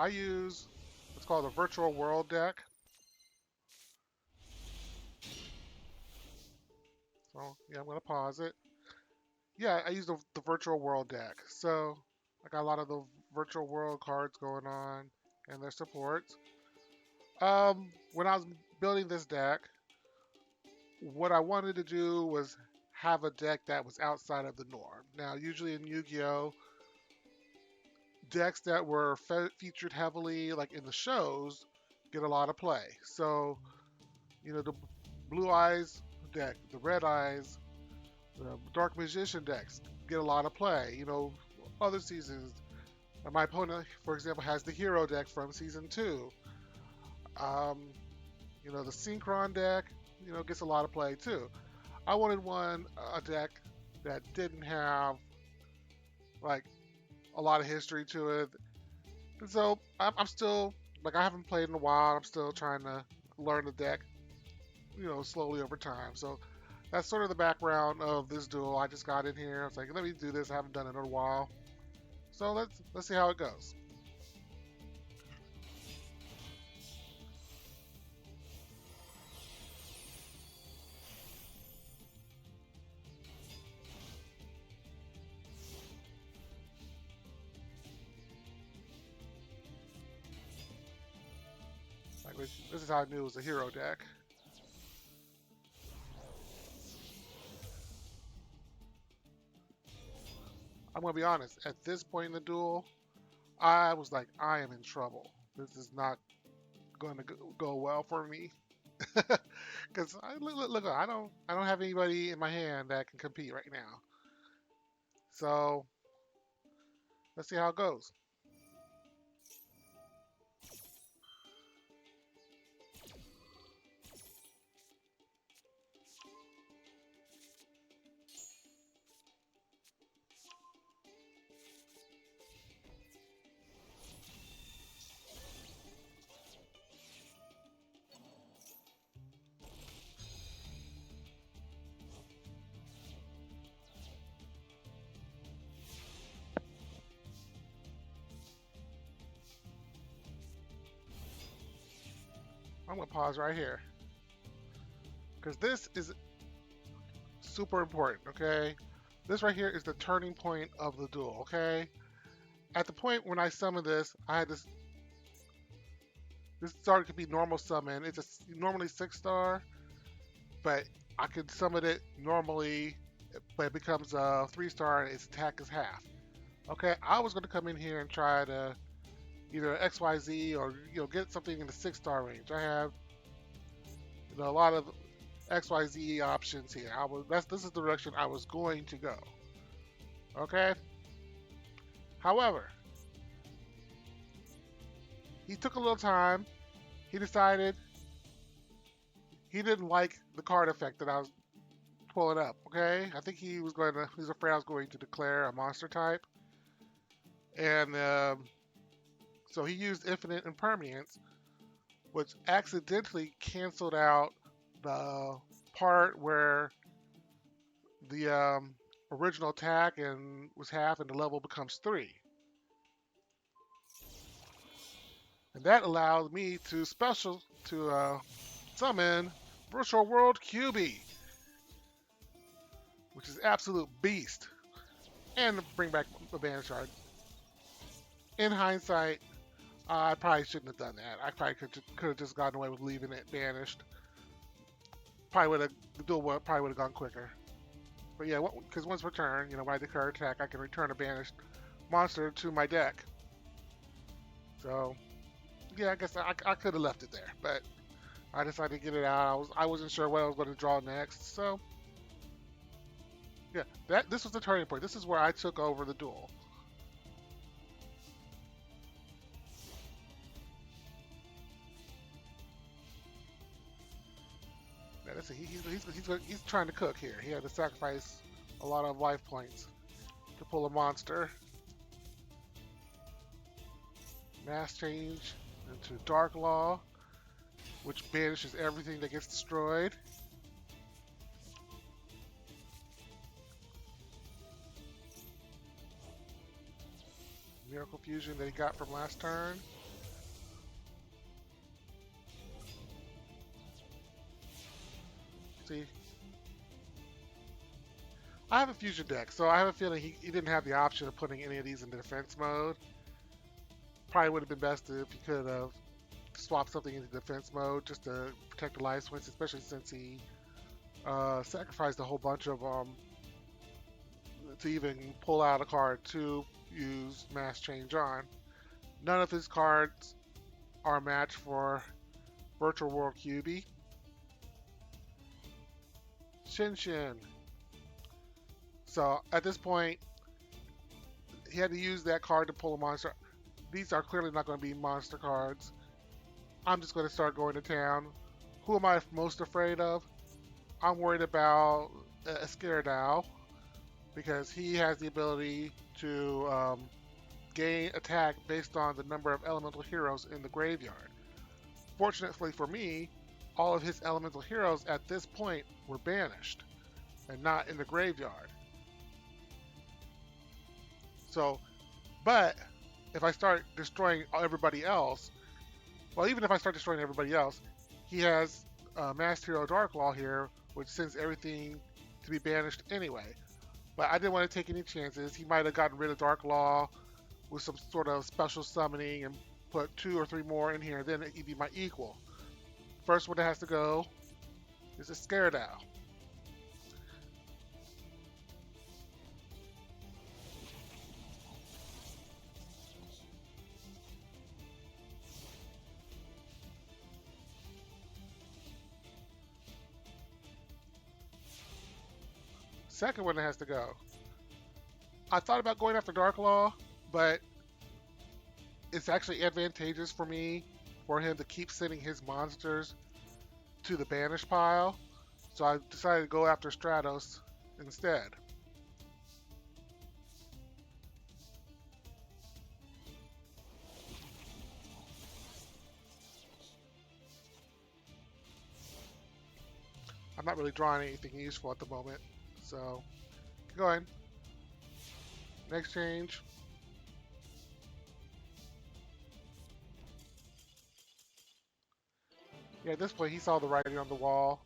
I use what's called a virtual world deck. So yeah, I'm gonna pause it. Yeah, I use the virtual world deck. So I got a lot of the virtual world cards going on and their supports. When I was building this deck, what I wanted to do was have a deck that was outside of the norm. Now, usually in Yu-Gi-Oh, decks that were featured heavily, like in the shows, get a lot of play. So, the Blue Eyes deck, the Red Eyes, the Dark Magician decks get a lot of play. Other seasons, my opponent, for example, has the Hero deck from season two. Um, the Synchron deck, gets a lot of play too. I wanted a deck that didn't have like a lot of history to it. And so I'm still like I haven't played in a while. I'm still trying to learn the deck, slowly over time. So that's sort of the background of this duel. I just got in here. I was like, let me do this. I haven't done it in a while. So let's see how it goes. Like this is how I knew it was a hero deck. I'm gonna be honest. At this point in the duel, I was like, I am in trouble. This is not going to go well for me. Because look, I don't have anybody in my hand that can compete right now. So let's see how it goes. I'm gonna pause right here because this is super important. Okay, this right here is the turning point of the duel. Okay, at the point when I summoned this, I had this. This started to be normal summon. It's normally 6-star, but I could summon it normally, but it becomes a 3-star and its attack is half. Okay, I was going to come in here and try to either XYZ or get something in the 6-star range. I have a lot of XYZ options here. This is the direction I was going to go. Okay. However, he took a little time. He decided he didn't like the card effect that I was pulling up. Okay, I think he was afraid I was going to declare a monster type, and so he used Infinite Impermanence, which accidentally canceled out the part where the original attack and was half, and the level becomes 3. And that allowed me to summon Virtual World QB, which is absolute beast, and bring back a band shard. In hindsight, I probably shouldn't have done that. I probably could have just gotten away with leaving it banished. Probably would have the duel probably would have gone quicker. But yeah, because once per turn, when I declare attack, I can return a banished monster to my deck. So yeah, I guess I could have left it there, but I decided to get it out. I wasn't sure what I was going to draw next, so yeah, this was the turning point. This is where I took over the duel. Yeah, he's trying to cook here. He had to sacrifice a lot of life points to pull a monster. Mass change into Dark Law, which banishes everything that gets destroyed. Miracle Fusion that he got from last turn. see. I have a fusion deck, so I have a feeling he didn't have the option of putting any of these in defense mode. Probably would have been best if he could have swapped something into defense mode just to protect the life swings, especially since he sacrificed a whole bunch of to even pull out a card to use Mass Change on. None of his cards are a match for Virtual World QB. Shin Shin. So at this point, he had to use that card to pull a monster. These are clearly not going to be monster cards. I'm just going to start going to town. Who am I most afraid of? I'm worried about Scaredow because he has the ability to gain attack based on the number of elemental heroes in the graveyard. Fortunately for me, all of his elemental heroes at this point were banished and not in the graveyard. So, but if I start destroying everybody else, well, even if I start destroying everybody else, he has Masked Hero Darklaw here, which sends everything to be banished anyway. But I didn't want to take any chances. He might have gotten rid of Darklaw with some sort of special summoning and put 2 or 3 more in here, then he'd be my equal. First one that has to go is a Scaredow. Second one that has to go. I thought about going after Darklaw, but it's actually advantageous for me for him to keep sending his monsters to the banish pile. So I decided to go after Stratos instead. I'm not really drawing anything useful at the moment, so keep going. Next change. Yeah, at this point he saw the writing on the wall.